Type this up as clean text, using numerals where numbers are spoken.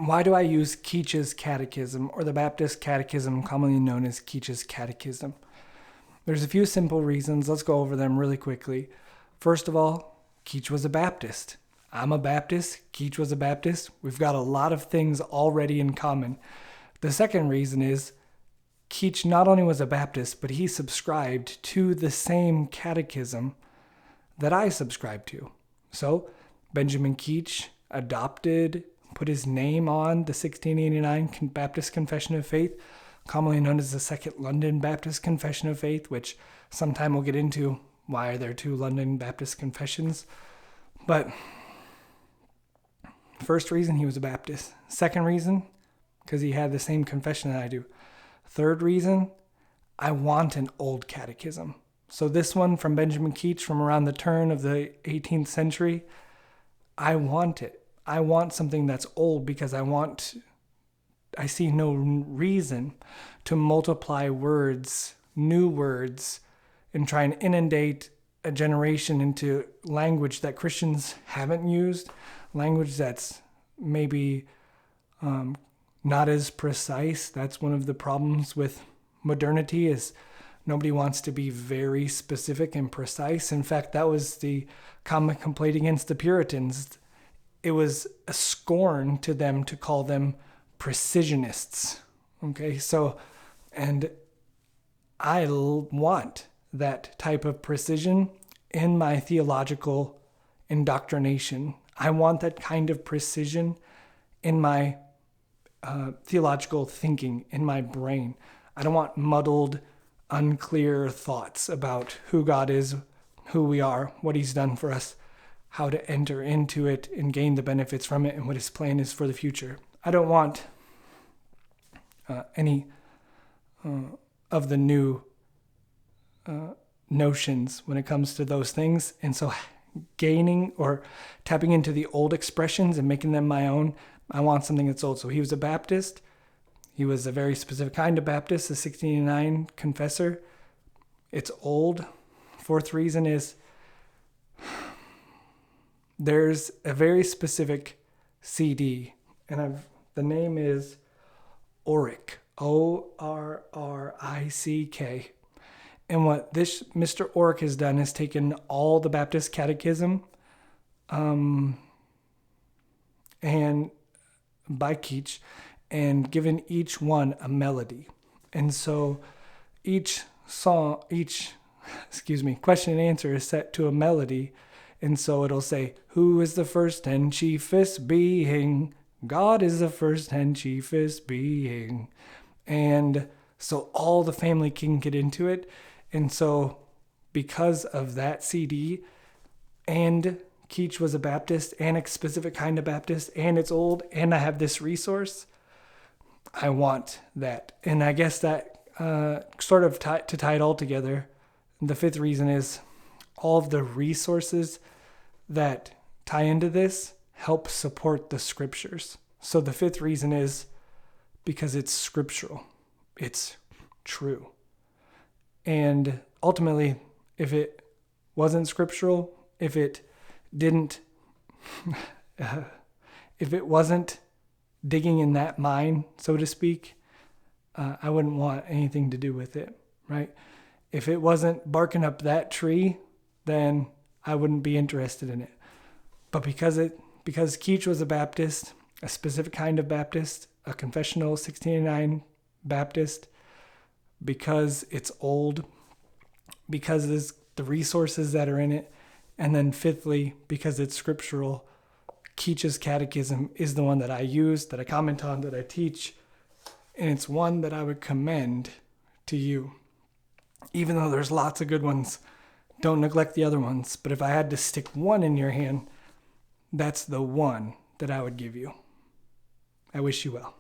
Why do I use KEACH'S Catechism, or the Baptist Catechism, commonly known as KEACH'S Catechism? There's a few simple reasons. Let's go over them really quickly. First of all, KEACH was a Baptist. I'm a Baptist. KEACH was a Baptist. We've got a lot of things already in common. The second reason is KEACH not only was a Baptist, but he subscribed to the same catechism that I subscribe to. So Benjamin KEACH put his name on the 1689 Baptist Confession of Faith, commonly known as the Second London Baptist Confession of Faith, which sometime we'll get into why are there two London Baptist confessions. But first reason, he was a Baptist. Second reason, because he had the same confession that I do. Third reason, I want an old catechism. So this one from Benjamin KEACH from around the turn of the 18th century, I want it. I want something that's old because I see no reason to multiply words, new words, and try and inundate a generation into language that Christians haven't used, language that's maybe not as precise. That's one of the problems with modernity, is nobody wants to be very specific and precise. In fact, that was the common complaint against the Puritans. It was a scorn to them to call them precisionists. Okay, so, and I want that type of precision in my theological indoctrination. I want that kind of precision in my theological thinking, in my brain. I don't want muddled, unclear thoughts about who God is, who we are, what he's done for us, how to enter into it and gain the benefits from it, and what his plan is for the future. I don't want any of the new notions when it comes to those things. And so gaining or tapping into the old expressions and making them my own, I want something that's old. So he was a Baptist. He was a very specific kind of Baptist, the 1689 confessor. It's old. Fourth reason is there's a very specific CD, and the name is Orrick, Orrick. And what this Mr. Orrick has done is taken all the Baptist Catechism and by KEACH and given each one a melody. And so each question and answer is set to a melody. And so it'll say, who is the first and chiefest being? God is the first and chiefest being. And so all the family can get into it. And so because of that CD, and KEACH was a Baptist and a specific kind of Baptist, and it's old, and I have this resource, I want that. And I guess that sort of to tie it all together, the fifth reason is all of the resources that tie into this help support the scriptures. So the fifth reason is because it's scriptural. It's true. And ultimately, if it wasn't scriptural, if it wasn't digging in that mine, so to speak, I wouldn't want anything to do with it, right? If it wasn't barking up that tree, then I wouldn't be interested in it. But because KEACH was a Baptist, a specific kind of Baptist, a confessional 1689 Baptist, because it's old, because there's the resources that are in it, and then fifthly, because it's scriptural, KEACH'S Catechism is the one that I use, that I comment on, that I teach, and it's one that I would commend to you. Even though there's lots of good ones, don't neglect the other ones. But if I had to stick one in your hand, that's the one that I would give you. I wish you well.